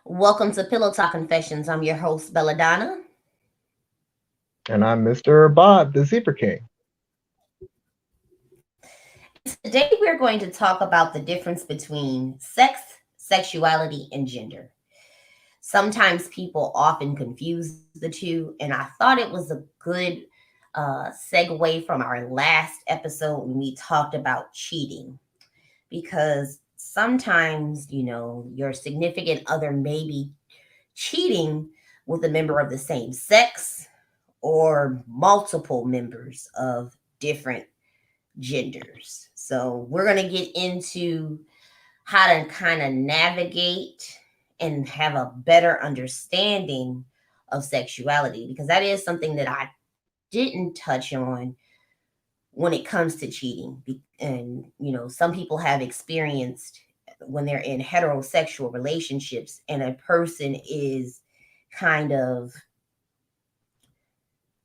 Welcome to Pillow Talk Confessions. I'm your host, Belladonna. And I'm Mr. Ibad, the Zebraking. And today we're going to talk about the difference between sex, sexuality, and gender. Sometimes people often confuse the two, and I thought it was a good segue from our last episode when we talked about cheating. Because sometimes, your significant other may be cheating with a member of the same sex or multiple members of different genders. So, we're going to get into how to kind of navigate and have a better understanding of sexuality because that is something that I didn't touch on when it comes to cheating. And, some people have experienced when they're in heterosexual relationships and a person is kind of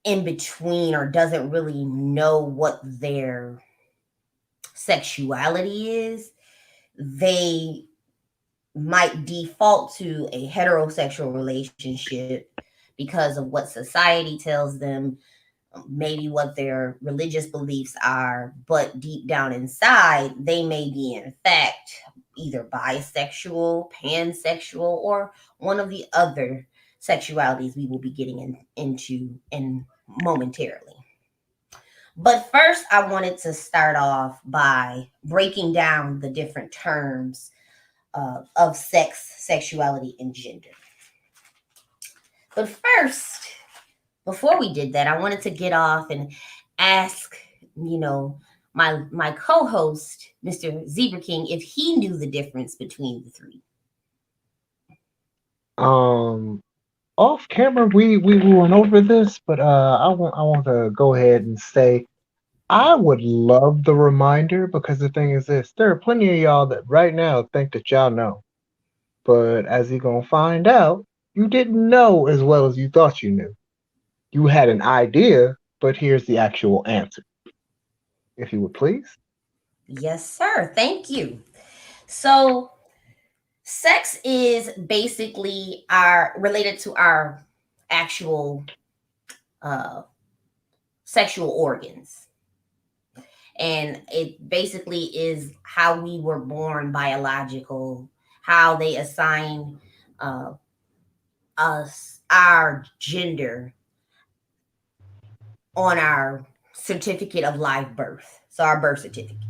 in between or doesn't really know what their sexuality is, they might default to a heterosexual relationship because of what society tells them, maybe what their religious beliefs are, but deep down inside, they may be, in fact, either bisexual, pansexual, or one of the other sexualities we will be getting into in momentarily. But first, I wanted to start off by breaking down the different terms of sex, sexuality, and gender. But first, before we did that, I wanted to get off and ask, my co-host, Mr. Zebraking, if he knew the difference between the three. Um, Off camera, we went over this, but I want to go ahead and say I would love the reminder because the thing is this: there are plenty of y'all that right now think that y'all know, but as you gonna find out, you didn't know as well as you thought you knew. You had an idea, but here's the actual answer. If you would please. Yes, sir. Thank you. So, sex is basically our related to our actual uh, sexual organs. And it basically is how we were born biological, how they assign uh, us our gender on our certificate of live birth. So our birth certificates.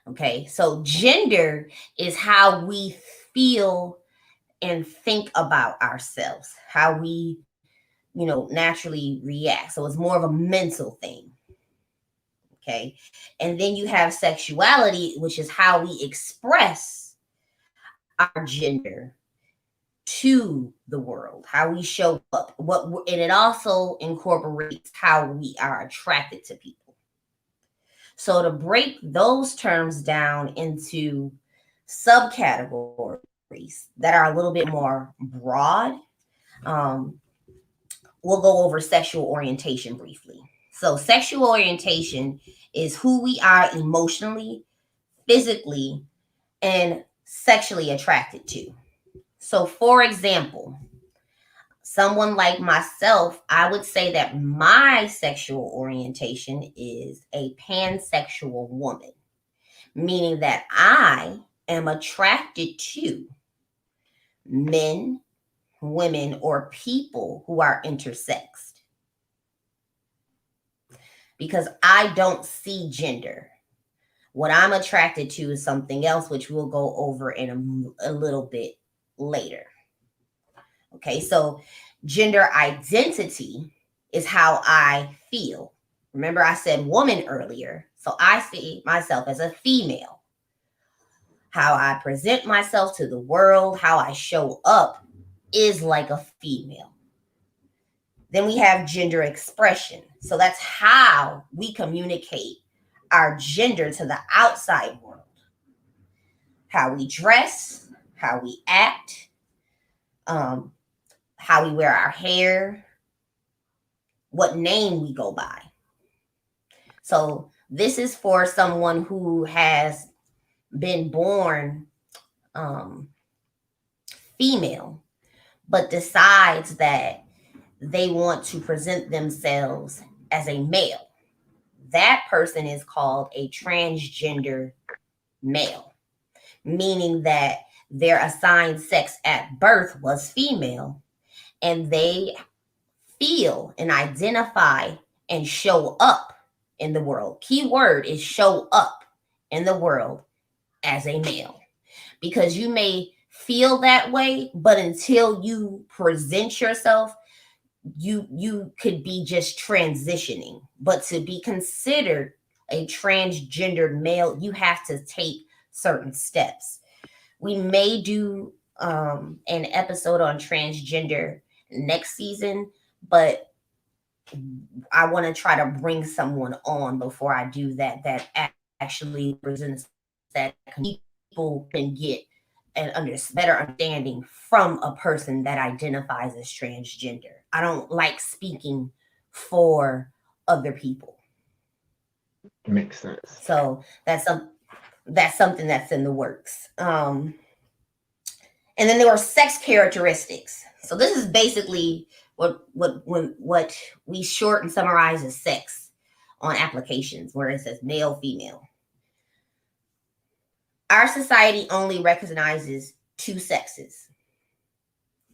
Okay. So gender is how we feel and think about ourselves, how we, naturally react. So it's more of a mental thing. Okay. And then you have sexuality, which is how we express our gender to the world, how we show up, and it also incorporates how we are attracted to people. So to break those terms down into subcategories that are a little bit more broad, um, we'll go over sexual orientation briefly. So sexual orientation is who we are emotionally, physically, and sexually attracted to. So, for example, someone like myself, I would say that my sexual orientation is a pansexual woman, meaning that I am attracted to men, women, or people who are intersexed because I don't see gender. What I'm attracted to is something else, which we'll go over in a little bit later. Okay, so gender identity is how I feel. Remember, I said woman earlier. So I see myself as a female. How I present myself to the world, how I show up is like a female. Then we have gender expression. So that's how we communicate our gender to the outside world. How we dress, how we act, um, how we wear our hair, what name we go by. So this is for someone who has been born um, female, but decides that they want to present themselves as a male. That person is called a transgender male, meaning that their assigned sex at birth was female, and they feel and identify and show up in the world. Key word is show up in the world as a male. Because you may feel that way, but until you present yourself, you could be just transitioning. But to be considered a transgendered male, you have to take certain steps. We may do an episode on transgender next season, but I want to try to bring someone on before I do that, that actually represents that people can get an better understanding from a person that identifies as transgender. I don't like speaking for other people. Makes sense. So that's something that's in the works. And then there are sex characteristics. So this is basically what we short and summarize as sex on applications, where it says male, female. Our society only recognizes two sexes,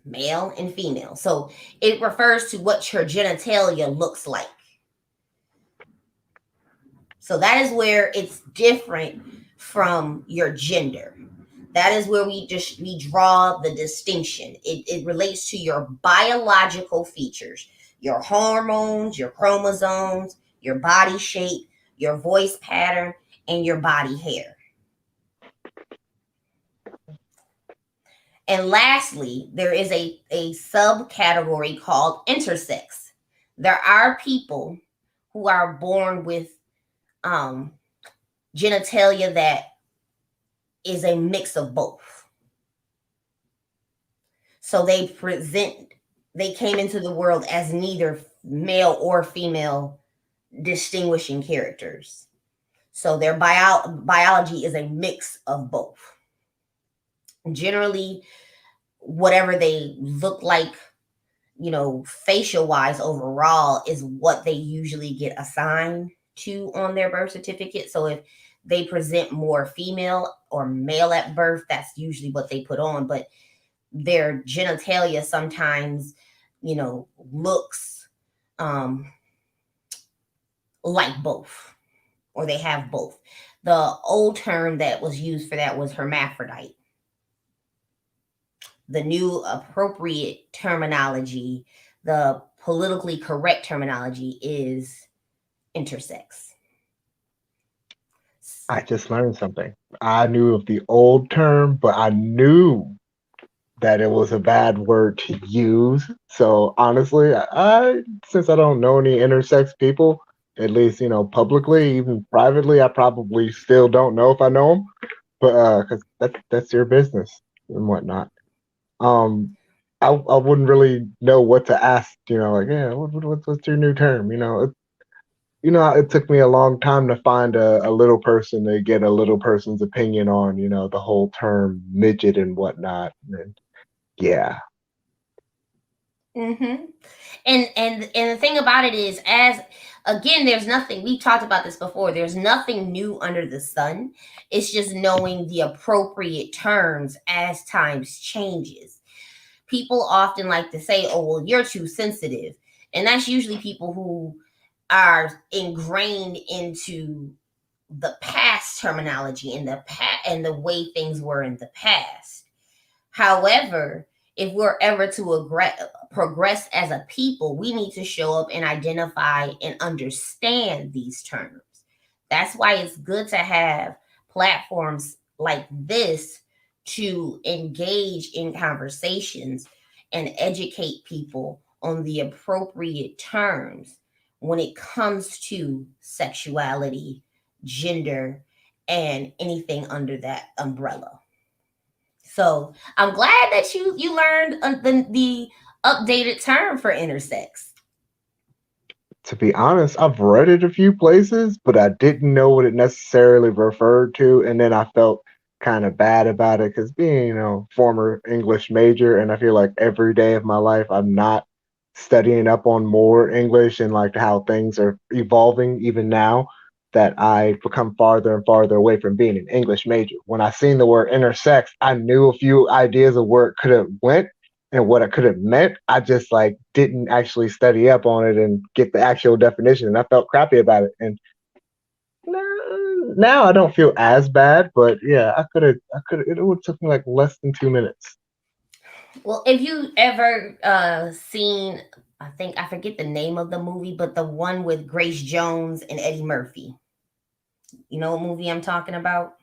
male and female. So it refers to what your genitalia looks like. So that is where it's different from your gender. That is where we draw the distinction. It relates to your biological features, your hormones, your chromosomes, your body shape, your voice pattern, and your body hair. And lastly, there is a subcategory called intersex. There are people who are born with genitalia that is a mix of both. So they came into the world as neither male or female distinguishing characters. So their biology is a mix of both. Generally, whatever they look like, facial wise overall is what they usually get assigned to on their birth certificate. So if they present more female or male at birth, that's usually what they put on. But their genitalia sometimes, looks like both, or they have both. The old term that was used for that was hermaphrodite. The new appropriate terminology, the politically correct terminology, is intersex. I just learned something. I knew of the old term, but I knew that it was a bad word to use. So honestly, I since I don't know any intersex people, at least publicly, even privately, I probably still don't know if I know them. But because that's your business and whatnot. I wouldn't really know what to ask. Like yeah, what's your new term? It took me a long time to find a little person to get a little person's opinion on, the whole term midget and whatnot. And yeah. Mm-hmm. And the thing about it is, as again, there's nothing, we talked about this before, there's nothing new under the sun. It's just knowing the appropriate terms as times changes. People often like to say, oh, well, you're too sensitive. And that's usually people who are ingrained into the past terminology and the way things were in the past. However, if we're ever to progress as a people, we need to show up and identify and understand these terms. That's why it's good to have platforms like this to engage in conversations and educate people on the appropriate terms when it comes to sexuality, gender, and anything under that umbrella. So I'm glad that you learned the updated term for intersex. To be honest, I've read it a few places, but I didn't know what it necessarily referred to. And then I felt kind of bad about it because being, former English major, and I feel like every day of my life I'm not studying up on more English and like how things are evolving even now that I become farther and farther away from being an English major. When I seen the word intersex, I knew a few ideas of where it could have went and what it could have meant. I just like didn't actually study up on it and get the actual definition, and I felt crappy about it. And now I don't feel as bad, but yeah, it would took me like less than 2 minutes. Well, if you ever seen, I think I forget the name of the movie, but the one with Grace Jones and Eddie Murphy. You know what movie I'm talking about?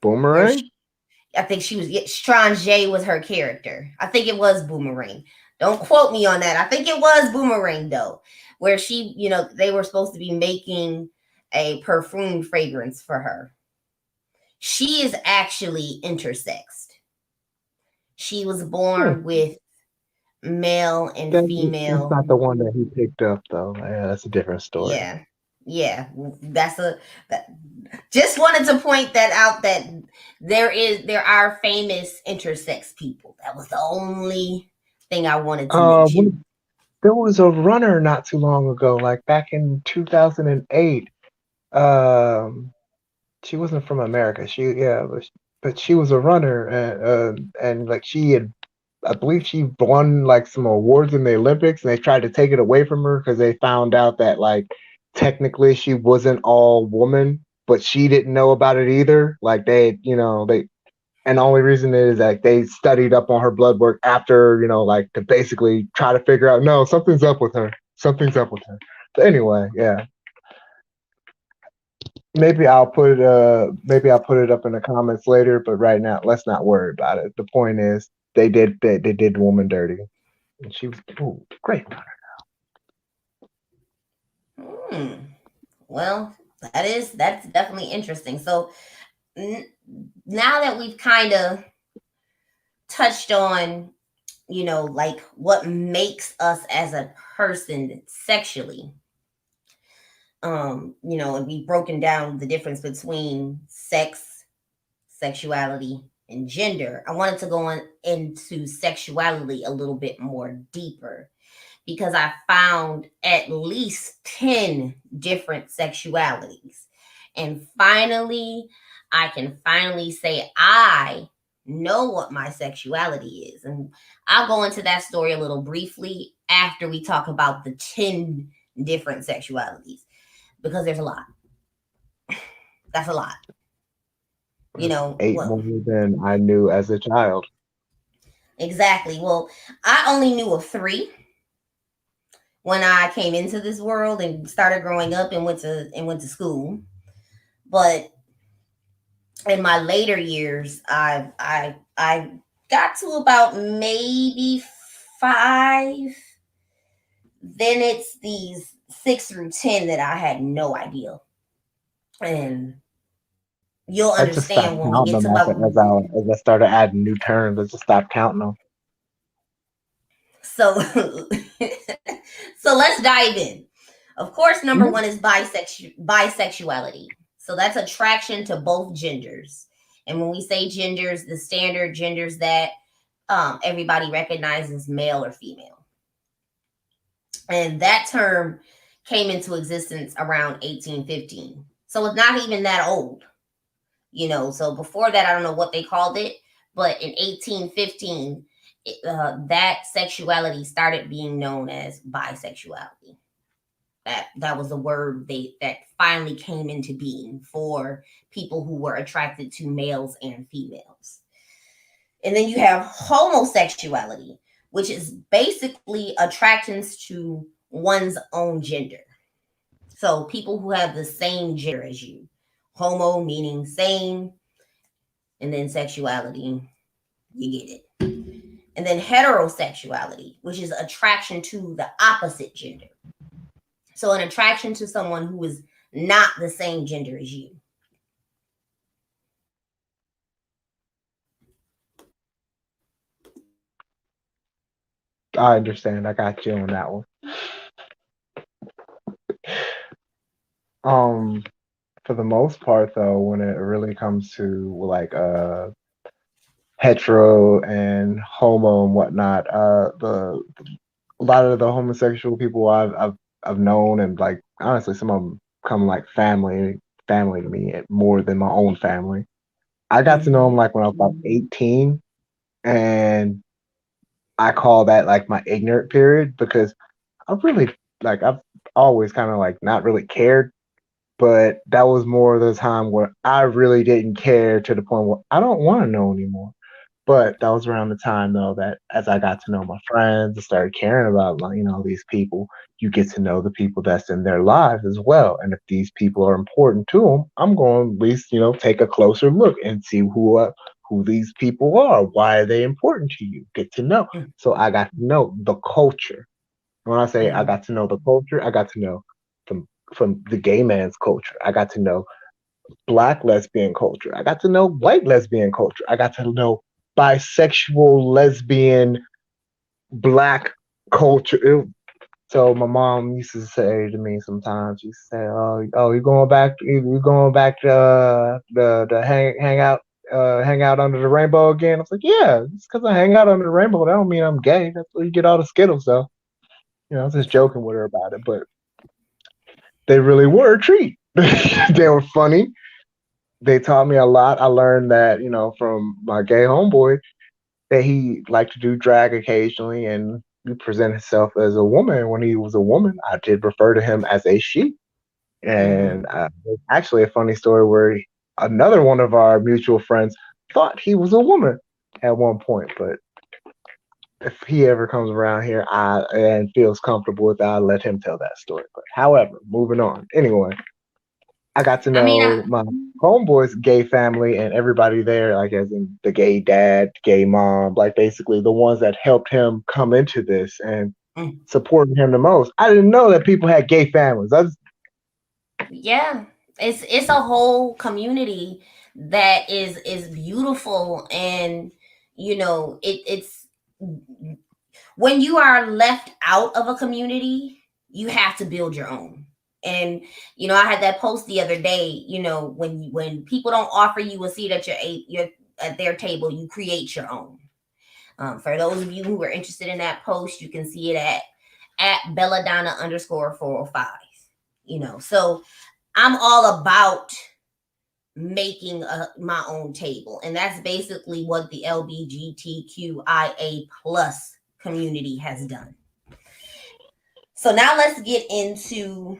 Where Boomerang? I think she was Strange was her character. I think it was Boomerang. Don't quote me on that. I think it was Boomerang though, where she, they were supposed to be making a perfume fragrance for her. She is actually intersexed. She was Hmm. born with male and That's female. not the one that he picked up though. Yeah, that's a different story. Yeah. Yeah, that's that, just wanted to point that out that there are famous intersex people. That was the only thing I wanted to mention. There was a runner not too long ago, like back in 2008. Um, she wasn't from America. But she was a runner, and like she had, I believe she won like some awards in the Olympics, and they tried to take it away from her because they found out that like technically she wasn't all woman, but she didn't know about it either. Like and the only reason is like they studied up on her blood work after, like to basically try to figure out, no, something's up with her. Something's up with her. But anyway, yeah. Maybe I'll put it up in the comments later, but right now let's not worry about it. The point is they did woman dirty. And she was great. Hmm. Well, that's definitely interesting. So n- now that we've kind of touched on, like what makes us as a person sexually, and we've broken down the difference between sex, sexuality, and gender. I wanted to go on into sexuality a little bit more deeper because I found at least 10 different sexualities. And finally, I can finally say I know what my sexuality is. And I'll go into that story a little briefly after we talk about the 10 different sexualities because there's a lot. That's a lot. You That's know, eight what more than I knew as a child. exactly. Well, I only knew of three when I came into this world and started growing up and went to school. But in my later years, I got to about maybe five. Then it's these 6 through 10 that I had no idea, and you'll I just understand stopped when we counting get to them about. as I started adding new terms. I just stopped counting them. So, so let's dive in. Of course, number Mhm. one is bisexuality. So that's attraction to both genders. And when we say genders, the standard genders that everybody recognizes male or female. And that term came into existence around 1815. So it's not even that old, So before that, I don't know what they called it, but in 1815, that sexuality started being known as bisexuality. That was a word that finally came into being for people who were attracted to males and females. And then you have homosexuality, which is basically attractions to one's own gender. So people who have the same gender as you. Homo meaning same, and then sexuality, you get it. And then heterosexuality, which is attraction to the opposite gender. So an attraction to someone who is not the same gender as you. I understand. I got you on that one. Um, for the most part, though, when it really comes to like hetero and homo and whatnot, the a lot of the homosexual people I've known, and like honestly, some of them come like family to me more than my own family. I got to know them Mm-hmm. like when I was about 18, and I call that like my ignorant period because I've always kind of like not really cared, but that was more of the time where I really didn't care to the point where I don't want to know anymore. But that was around the time though that as I got to know my friends and started caring about like, these people, you get to know the people that's in their lives as well. And if these people are important to them, I'm going to at least, take a closer look and see who these people are. Why are they important to you? Get to know. So I got to know the culture. When I say I Mm-hmm. got to know the culture, I got to know from from the gay man's culture. I got to know black lesbian culture. I got to know white lesbian culture. I got to know bisexual, lesbian, black culture. So my mom used to say to me sometimes, she said, "Oh, you going back to the hang out under the rainbow again?" I was like, "Yeah, it's because I hang out under the rainbow. That don't mean I'm gay. That's where you get all the skittles, though." I was just joking with her about it, but they really were a treat. They were funny. They taught me a lot. I learned that, from my gay homeboy that he liked to do drag occasionally and he present himself as a woman. When he was a woman, I did refer to him as a she. Mm-hmm. And there's actually a funny story where another one of our mutual friends thought he was a woman at one point. But if he ever comes around here and feels comfortable with that, I'll let him tell that story. But however, moving on. Anyway, I got to I mean, know my homeboy's gay family and everybody there, like as in the gay dad, gay mom, like basically the ones that helped him come into this and supported him the most. I didn't know that people had gay families. yeah, it's a whole community that is beautiful, and it's when you are left out of a community, you have to build your own. And I had that post the other day. When people don't offer you a seat at your at their table, you create your own. For those of you who are interested in that post, you can see it at Belladonna underscore 405. So I'm all about making my own table, and that's basically what the LBGTQIA plus community has done. So now let's get into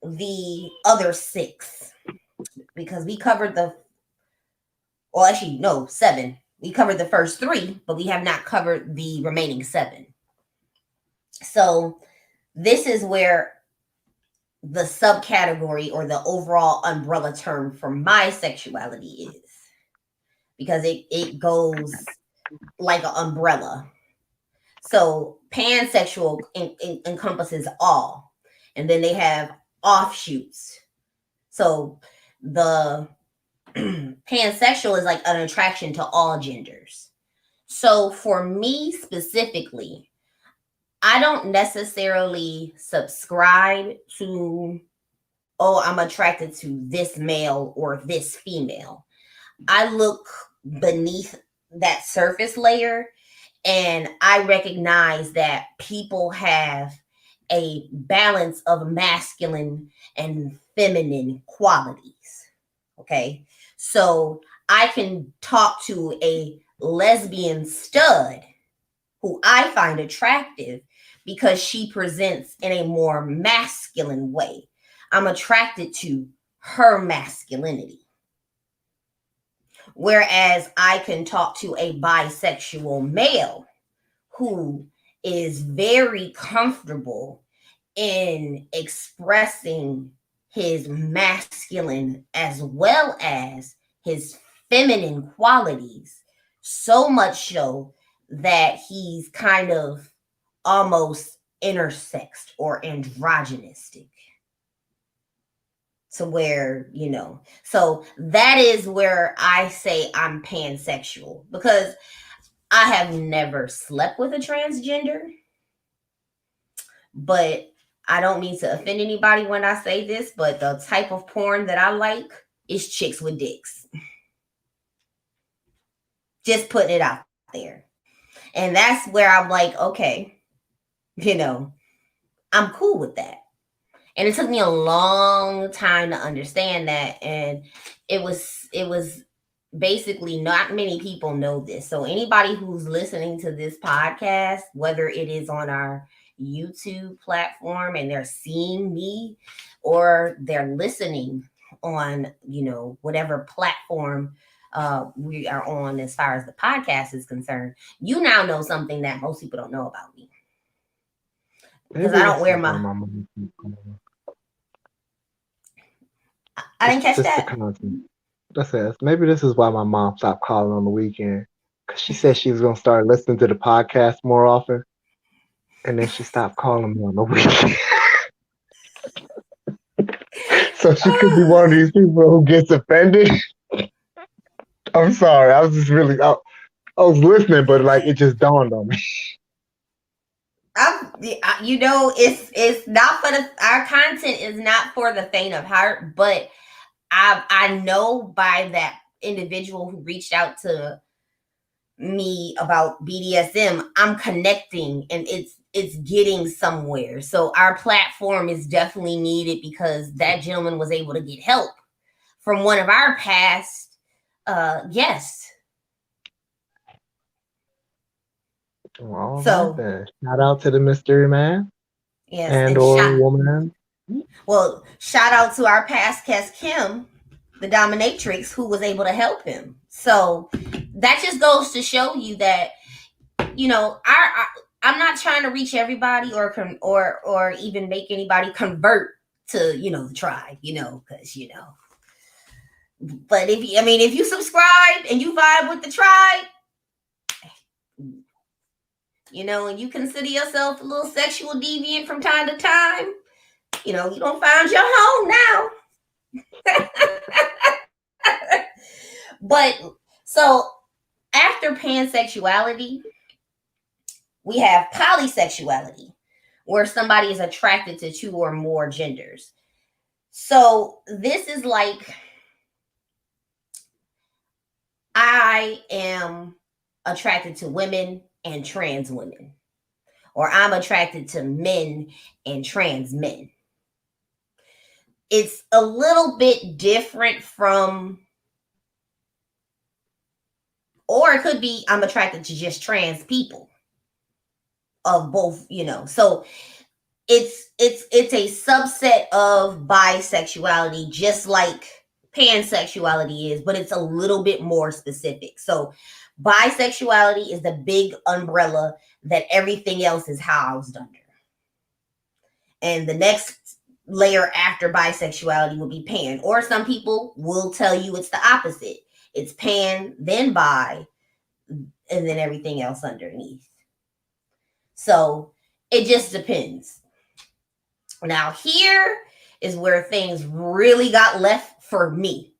the other six, because we covered well, actually, no, seven. We covered the first three, but we have not covered the remaining seven. So this is where the subcategory or the overall umbrella term for my sexuality is, because it goes like an umbrella. So pansexual encompasses all, and then they have offshoots. So the pansexual is like an attraction to all genders. So for me specifically, I don't necessarily subscribe to, oh, I'm attracted to this male or this female. I look beneath that surface layer, and I recognize that people have a balance of masculine and feminine qualities. Okay. So I can talk to a lesbian stud who I find attractive because she presents in a more masculine way. I'm attracted to her masculinity. Whereas I can talk to a bisexual male who is very comfortable in expressing his masculine as well as his feminine qualities, so much so that he's kind of almost intersexed or androgynistic, to where, so that is where I say I'm pansexual, because I have never slept with a transgender, but I don't mean to offend anybody when I say this, but the type of porn that I like is chicks with dicks. Just putting it out there. And that's where I'm like, okay, you know, I'm cool with that. And it took me a long time to understand that. And it was basically not many people know this. So anybody who's listening to this podcast, whether it is on our YouTube platform and they're seeing me, or they're listening on, whatever platform we are on as far as the podcast is concerned, you now know something that most people don't know about me, because Maybe I don't this wear is why my. my mom keeps calling. I didn't It's catch just the that. content. That's it. Maybe this is why my mom stopped calling on the weekend. Because she said she was going to start listening to the podcast more often. And then she stopped calling me on the weekend. So she could be one of these people who gets offended. I'm sorry. I was just really, I was listening, but like it just dawned on me. It's not for the our content is not for the faint of heart, but I know by that individual who reached out to me about BDSM, I'm connecting and it's getting somewhere. So our platform is definitely needed because that gentleman was able to get help from one of our past guests. Well, all right So then. Shout out to the mystery man yes, and and or woman. shout out to our past guest Kim, the dominatrix, who was able to help him. So that just goes to show you that I'm not trying to reach everybody or even make anybody convert to the tribe, because But if you subscribe and you vibe with the tribe, and you consider yourself a little sexual deviant from time to time, you don't find your home now. But so after pansexuality, we have polysexuality, where somebody is attracted to two or more genders. So this is like, I am attracted to women and trans women, or I'm attracted to men and trans men. It's a little bit different from, or it could be I'm attracted to just trans people of both, So it's a subset of bisexuality, just like pansexuality is, but it's a little bit more specific. So bisexuality is the big umbrella that everything else is housed under. And the next layer after bisexuality will be pan, or some people will tell you it's the opposite. It's pan, then bi, and then everything else underneath. So it just depends. Now, here is where things really got left for me.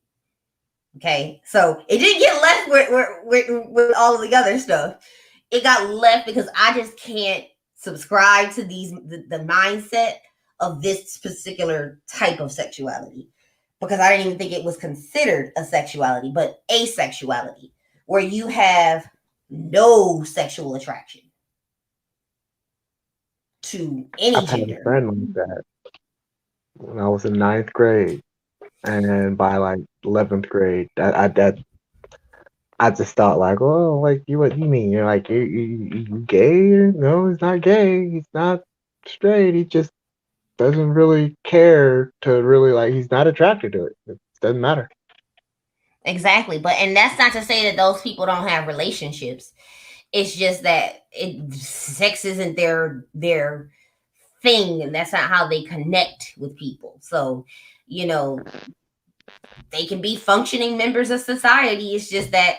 Okay, so it didn't get left with all of the other stuff. It got left because I just can't subscribe to the mindset of this particular type of sexuality, because I didn't even think it was considered a sexuality, but asexuality, where you have no sexual attraction to any I've had a gender. friend like that when I was in ninth grade, and by like 11th grade, I just thought like, oh, like you, what you mean? You're like you gay? No, he's not gay. He's not straight. He just doesn't really care to really like. He's not attracted to it. It doesn't matter. Exactly. And that's not to say that those people don't have relationships. It's just that sex isn't their thing, and that's not how they connect with people. So, you know, they can be functioning members of society. It's just that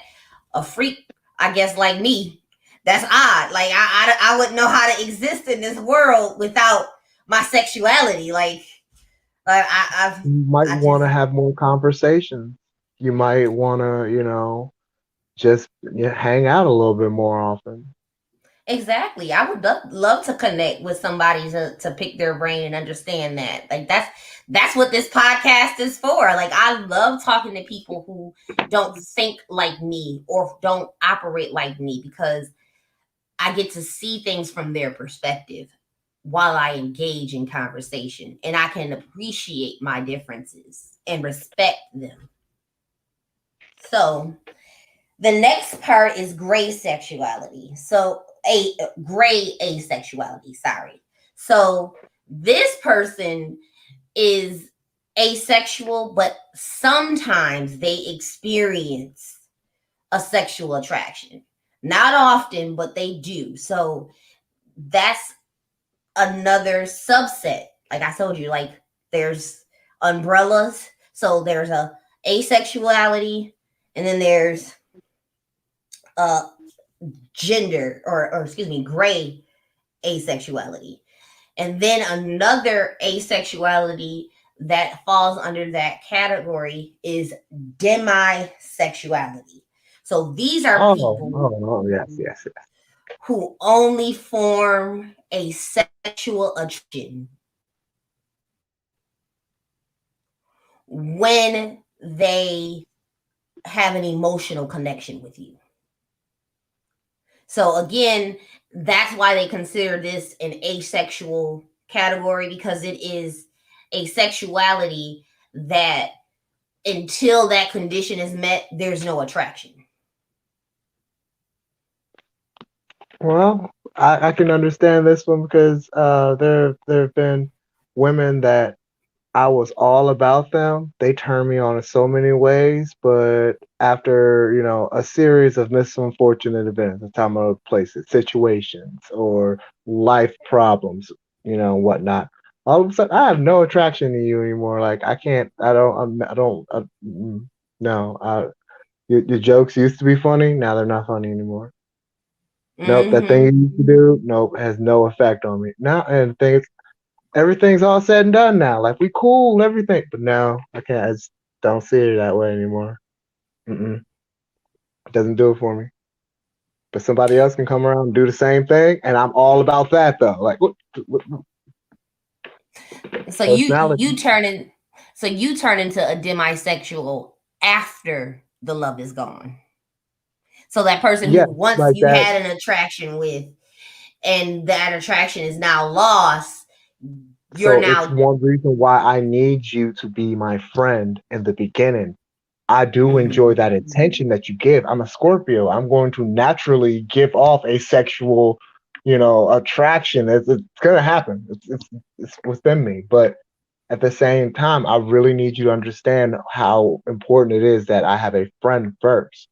a freak, I guess, like me, that's odd. Like I wouldn't know how to exist in this world without my sexuality. You might I want just to have more conversations. You might want to, just hang out a little bit more often. Exactly. I would love to connect with somebody to pick their brain and understand that. Like that's what this podcast is for. Like I love talking to people who don't think like me or don't operate like me because I get to see things from their perspective while I engage in conversation and I can appreciate my differences and respect them. So, the next part is gray sexuality. So, a gray asexuality, sorry. So, this person is asexual, but sometimes they experience a sexual attraction. Not often, but they do. So, that's another subset. Like I told you, like there's umbrellas. So there's a asexuality, and then there's uh gender or excuse me, gray asexuality. And then another asexuality that falls under that category is demisexuality. So these are people Yes, yes, yes. who only form a sexual attraction when they have an emotional connection with you. So again, that's why they consider this an asexual category because it is a sexuality that until that condition is met, there's no attraction. Well, I can understand this one because there have been women that I was all about them. They turned me on in so many ways, but after, a series of misfortunate events, I'm talking about places, situations, or life problems, whatnot. All of a sudden, I have no attraction to you anymore. Like I can't, I don't, no. Your jokes used to be funny. Now they're not funny anymore. Nope, that thing Mm-hmm. you used to do, nope, has no effect on me. Now, and things, everything's all said and done now. Like we cool and everything, but now I can't. I just don't see it that way anymore. Mm-mm. It doesn't do it for me. But somebody else can come around and do the same thing, and I'm all about that though. Like what So you personality? turn in, so you turn into a demisexual after the love is gone. So that person who Yes, once like you that. had an attraction with and that attraction is now lost, you're So it's now one reason why I need you to be my friend in the beginning. I do enjoy mhm, that attention that you give. I'm a Scorpio. I'm going to naturally give off a sexual, attraction. It's gonna happen. It's within me. But at the same time, I really need you to understand how important it is that I have a friend first.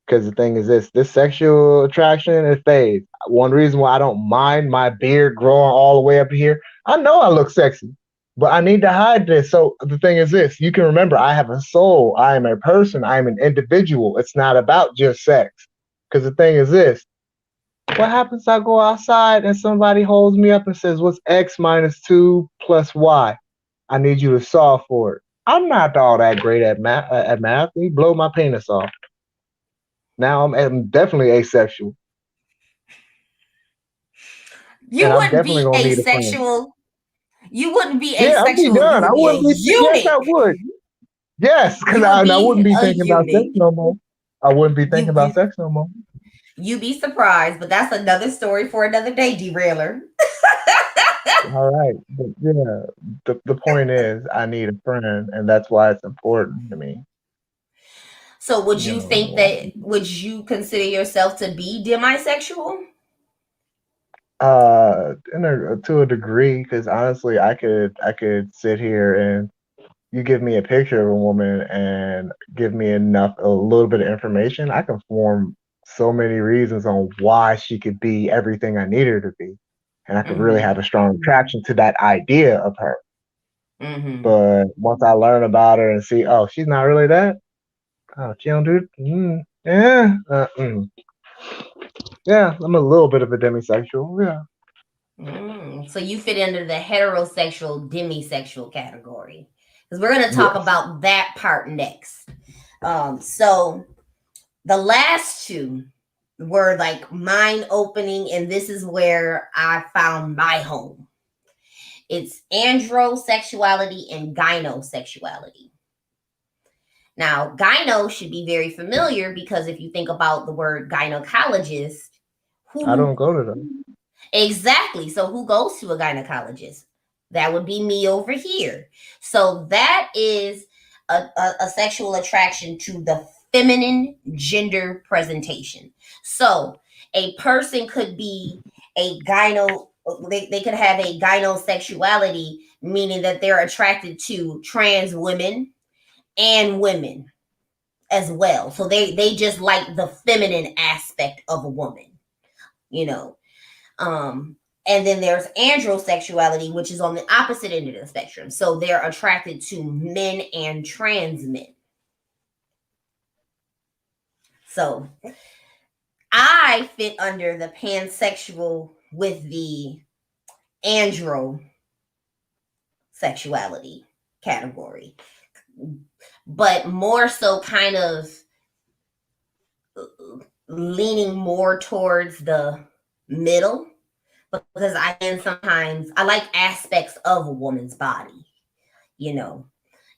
Because the thing is this sexual attraction, it fades. One reason why I don't mind my beard growing all the way up here, I know I look sexy, but I need to hide this. So the thing is this, you can remember I have a soul. I am a person. I am an individual. It's not about just sex. Because the thing is this, what happens if I go outside and somebody holds me up and says, what's X minus 2 plus Y? I need you to solve for it. I'm not all that great at math. You blow my penis off. Now I'm definitely asexual, and you I'm wouldn't definitely be gonna need a friend. asexual. You wouldn't be Yeah, I'd be asexual. You done. I would be a wouldn't be. Yes, I eunuch. would. Yes, because You would I be wouldn't be a thinking about sex eunuch. no more. I wouldn't be thinking about You sex no more. you be surprised, but that's another story for another day, derailer. All right, but yeah, the point is, I need a friend, and that's why it's important to me. So would You you know, think that would you consider yourself to be demisexual? to a degree, because honestly, I could sit here and you give me a picture of a woman and give me a little bit of information, I can form so many reasons on why she could be everything I need her to be. And I could really Mm-hmm. have a strong attraction to that idea of her. Mm-hmm. But once I learn about her and see, oh, she's not really that. Oh, she don't do it. Yeah. Yeah, I'm a little bit of a demisexual. Yeah. So you fit into the heterosexual demisexual category because we're going to talk Yes. about that part next. So the last two, were like mind opening, and this is where I found my home. It's androsexuality and gynosexuality. Now, gyno should be very familiar because if you think about the word gynecologist, I who don't go to them. exactly? So, who goes to a gynecologist? That would be me over here. So, that is a sexual attraction to the feminine gender presentation. So, a person could be a gyno, they could have a gynosexuality, meaning that they're attracted to trans women and women as well. So they just like the feminine aspect of a woman, you know. And then there's androsexuality, which is on the opposite end of the spectrum. So they're attracted to men and trans men. So I fit under the pansexual with the androsexuality category, but more so kind of leaning more towards the middle because I can sometimes I like aspects of a woman's body, you know.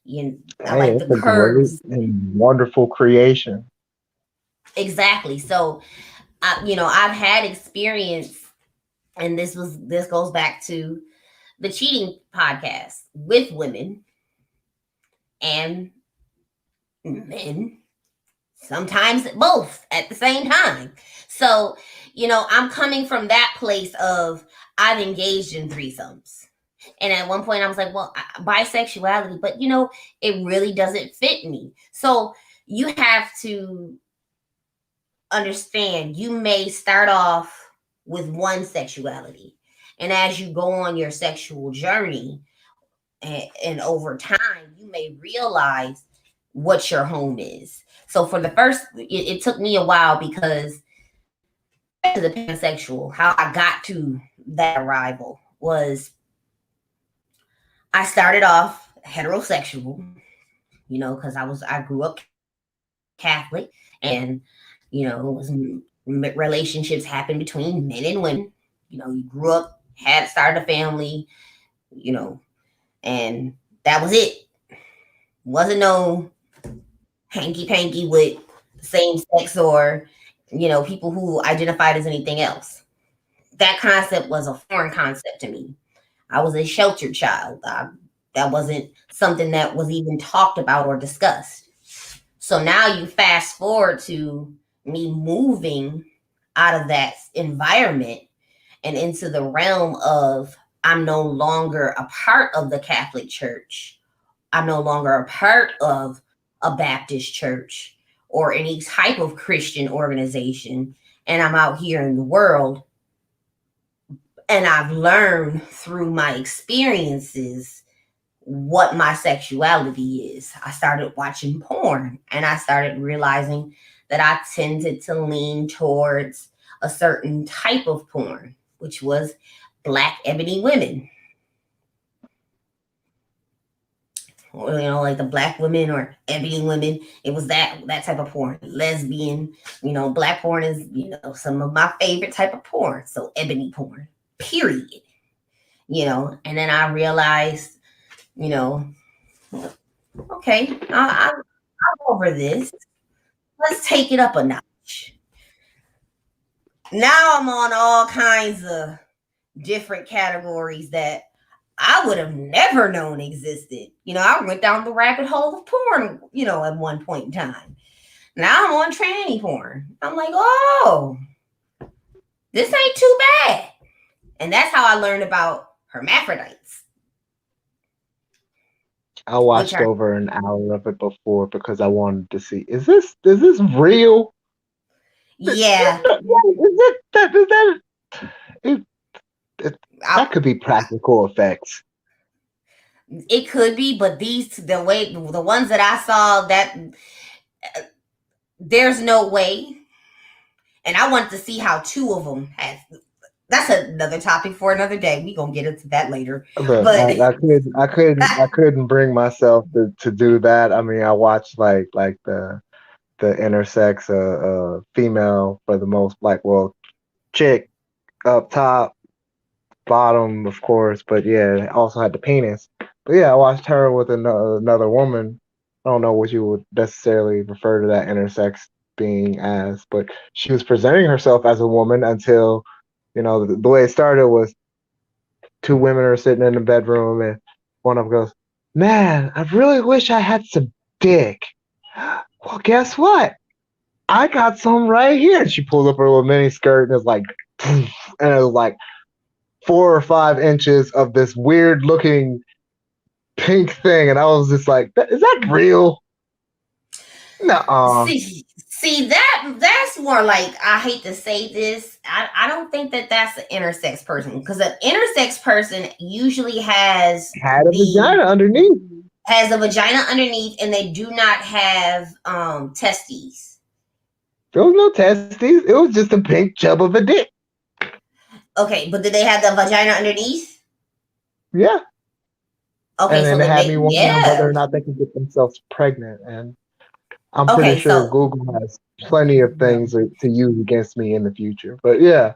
I Hey, like the it's a great curves. and wonderful creation. Exactly. So I've had experience, and this goes back to the cheating podcast with women and men, sometimes both at the same time. So, I'm coming from that place of I've engaged in threesomes. And at one point I was like, well, bisexuality, but it really doesn't fit me. So you have to understand you may start off with one sexuality. And as you go on your sexual journey and over time, you may realize what your home is. So for the first, it took me a while because back to the pansexual, how I got to that arrival was I started off heterosexual, because I grew up Catholic, and was relationships happen between men and women. You grew up, had started a family, you know, and that was it. Wasn't no hanky panky with same sex or people who identified as anything else. That concept was a foreign concept to me. I was a sheltered child. That wasn't something that was even talked about or discussed. So now you fast forward to me moving out of that environment and into the realm of I'm no longer a part of the Catholic Church. I'm no longer a part of a Baptist church or any type of Christian organization. And I'm out here in the world. And I've learned through my experiences what my sexuality is. I started watching porn and I started realizing that I tended to lean towards a certain type of porn, which was Black ebony women. Or, like the Black women or ebony women. It was that type of porn. Lesbian, Black porn is, some of my favorite type of porn. So ebony porn, period. And then I realized, you know, okay, I'm over this. Let's take it up a notch. Now I'm on all kinds of different categories that I would have never known existed. I went down the rabbit hole of porn, at one point in time. Now I'm on tranny porn. I'm like, oh, this ain't too bad. And that's how I learned about hermaphrodites. I watched over an hour of it before because I wanted to see is this real? Yeah. That could be practical effects. It could be, but the ones that I saw, that there's no way. And I wanted to see how two of them had. That's another topic for another day. We gonna get into that later. Look, But I couldn't bring myself to do that. I mean, I watched like the the intersex female for the most, like, well, chick up top, bottom, of course, but yeah, it also had the penis. But yeah, I watched her with another woman. I don't know what you would necessarily refer to that intersex being as, but she was presenting herself as a woman until, the way it started was two women are sitting in the bedroom and one of them goes, "Man, I really wish I had some dick." Well, guess what? I got some right here. And she pulls up her little mini skirt and it's like, and it was like 4 or 5 inches of this weird looking pink thing. And I was just like, is that real? No. See that's more like, I hate to say this, I don't think that that's an intersex person, because an intersex person usually Had a vagina underneath. has a vagina underneath, and they do not have testes. There was no testes. It was just a pink chub of a dick. Okay, but did they have the vagina underneath? Yeah. Okay, And so then it then had me wondering whether yeah. or not they could get themselves pregnant. And I'm pretty Okay, sure so Google has plenty of things to use against me in the future. But yeah,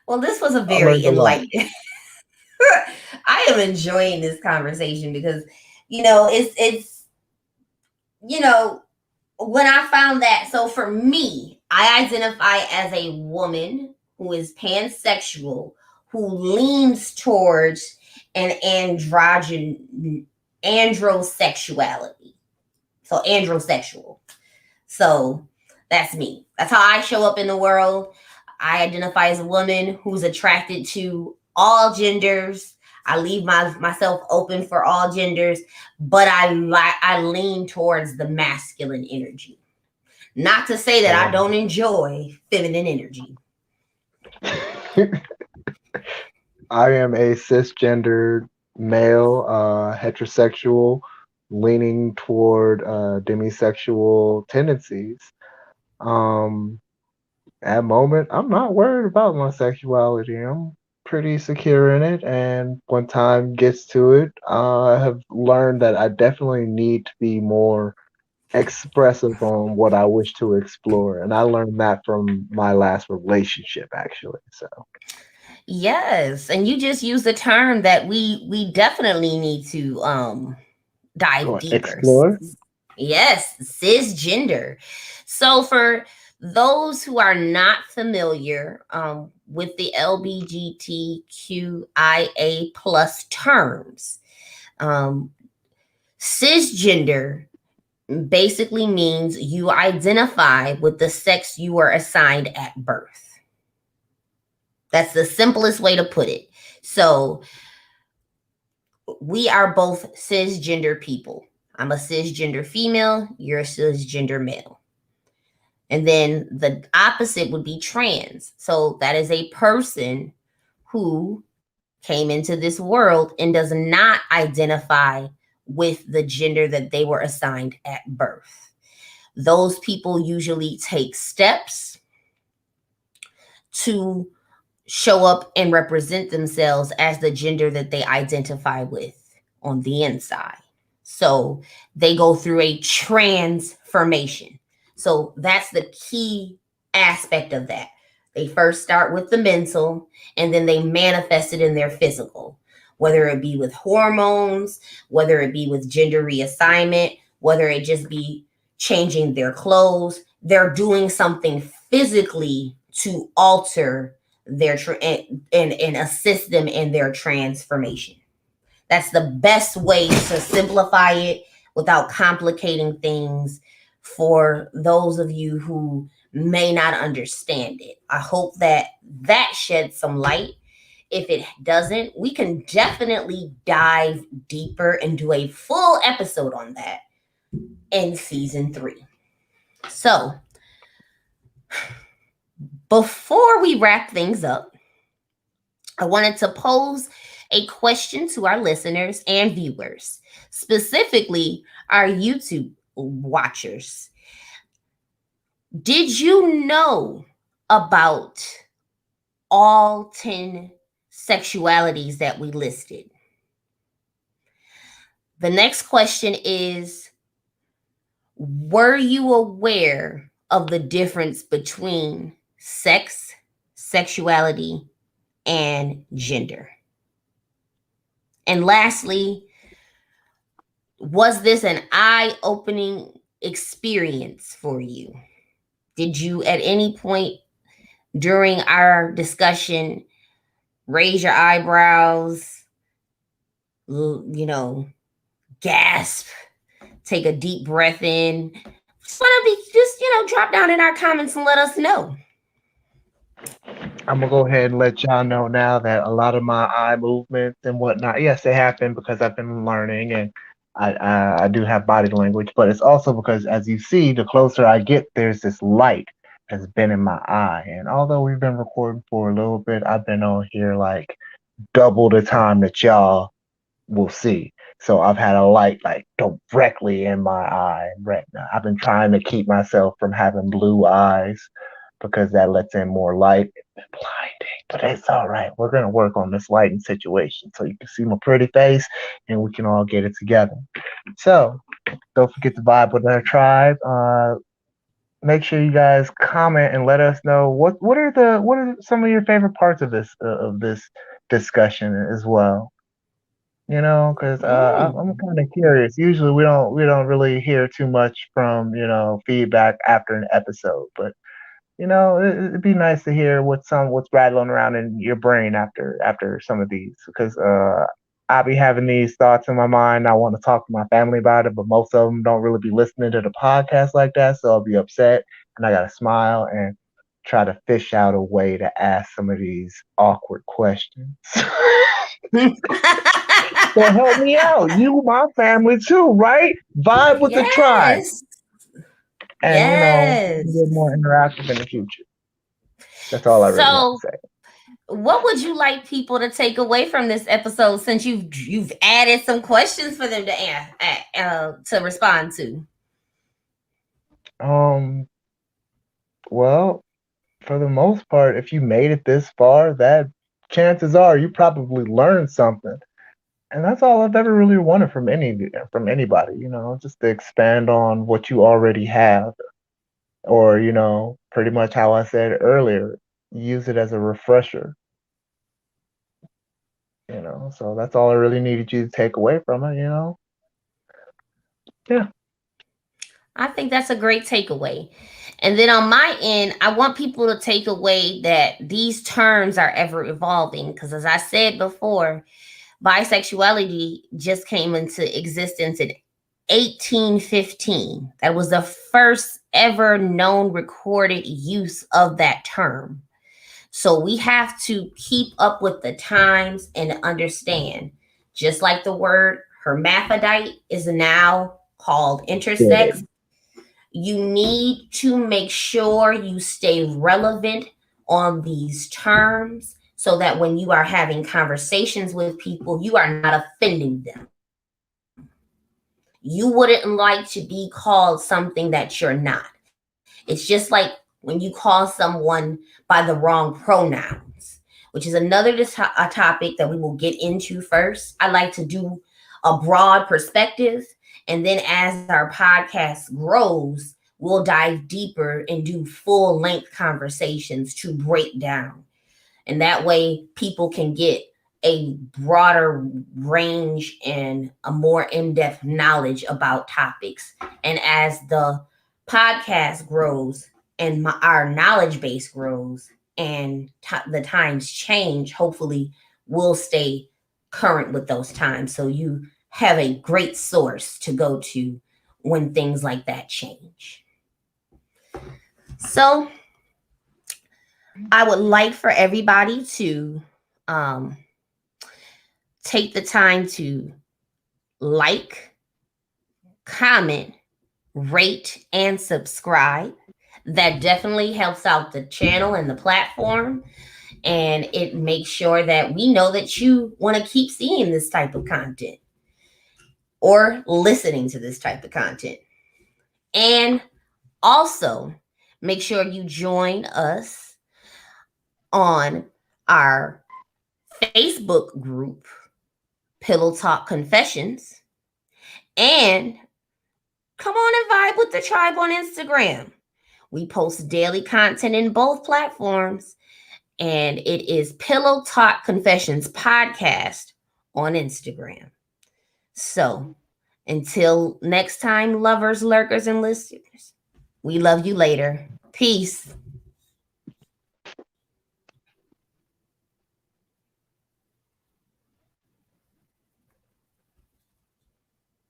well, this was a I very learned a lot. enlightening. I am enjoying this conversation because, it's when I found that, so for me, I identify as a woman who is pansexual, who leans towards an androsexuality. So androsexual. So that's me. That's how I show up in the world. I identify as a woman who's attracted to all genders. I leave myself open for all genders, but I lean towards the masculine energy. Not to say that I don't enjoy feminine energy. I am a cisgendered male, heterosexual, leaning toward demisexual tendencies. Um, at moment, I'm not worried about my sexuality. I'm pretty secure in it, and when time gets to it, I have learned that I definitely need to be more expressive on what I wish to explore, and I learned that from my last relationship, actually. So, Yes, and you just use the term that we definitely need to dive go deeper. explore. Yes, cisgender. So for those who are not familiar with the LGBTQIA plus terms, um, cisgender basically means you identify with the sex you were assigned at birth. That's the simplest way to put it. So we are both cisgender people. I'm a cisgender female, you're a cisgender male. And then the opposite would be trans. So that is a person who came into this world and does not identify with the gender that they were assigned at birth. Those people usually take steps to show up and represent themselves as the gender that they identify with on the inside. So they go through a transformation. So that's the key aspect of that. They first start with the mental and then they manifest it in their physical, whether it be with hormones, whether it be with gender reassignment, whether it just be changing their clothes. They're doing something physically to alter their and assist them in their transformation. That's the best way to simplify it without complicating things for those of you who may not understand it. I hope that that sheds some light. If it doesn't, we can definitely dive deeper and do a full episode on that in season 3. So, before we wrap things up, I wanted to pose a question to our listeners and viewers, specifically our YouTube watchers. Did you know about all 10 sexualities that we listed? The next question is, Were you aware of the difference between sex, sexuality, and gender? And lastly, was this an eye opening experience for you? Did you at any point during our discussion raise your eyebrows, gasp, take a deep breath in? Just drop down in our comments and let us know. I'm gonna go ahead and let y'all know now that a lot of my eye movements and whatnot, yes, they happen because I've been learning and I do have body language, but it's also because as you see, the closer I get, there's this light has been in my eye. And although we've been recording for a little bit, I've been on here like double the time that y'all will see. So I've had a light like directly in my eye retina. I've been trying to keep myself from having blue eyes because that lets in more light. It's been blinding, but it's all right. We're gonna work on this lighting situation so you can see my pretty face and we can all get it together. So don't forget to vibe with our tribe. Make sure you guys comment and let us know what are some of your favorite parts of this discussion as well. Because I'm Mm. kind of curious. Usually we don't really hear too much from feedback after an episode, but it'd be nice to hear what's rattling around in your brain after some of these because I'll be having these thoughts in my mind. I want to talk to my family about it, but most of them don't really be listening to the podcast like that, so I'll be upset and I gotta smile and try to fish out a way to ask some of these awkward questions. So help me out. You, my family too, right? Vibe with the tribe. Yes. And, we can Yes. get more interactive in the future. That's all I really want to So, say. what would you like people to take away from this episode since you've added some questions for them to respond to? Um, well, for the most part, if you made it this far, that chances are you probably learned something. And that's all I've ever really wanted from anybody, just to expand on what you already have. Or, pretty much how I said earlier, use it as a refresher. So that's all I really needed you to take away from it. Yeah. I think that's a great takeaway. And then on my end, I want people to take away that these terms are ever evolving because, as I said before, bisexuality just came into existence in 1815. That was the first ever known recorded use of that term. So we have to keep up with the times and understand, just like the word hermaphrodite is now called Yeah. intersex, you need to make sure you stay relevant on these terms so that when you are having conversations with people, you are not offending them. You wouldn't like to be called something that you're not. It's just like when you call someone by the wrong pronouns, which is another a topic that we will get into first. I like to do a broad perspective, and then as our podcast grows, we'll dive deeper and do full length conversations to break down. And that way, people can get a broader range and a more in depth knowledge about topics. And as the podcast grows and our knowledge base grows and the times change, hopefully, we'll stay current with those times. So you have a great source to go to when things like that change. So I would like for everybody to um, take the time to like, comment, rate, and subscribe. That definitely helps out the channel and the platform. And it makes sure that we know that you want to keep seeing this type of content or listening to this type of content. And also, make sure you join us on our Facebook group, Pillow Talk Confessions, and Come on and vibe with the tribe on Instagram. We post daily content in both platforms, and it is Pillow Talk Confessions Podcast on Instagram. So until next time, lovers, lurkers, and listeners, we love you later. Peace.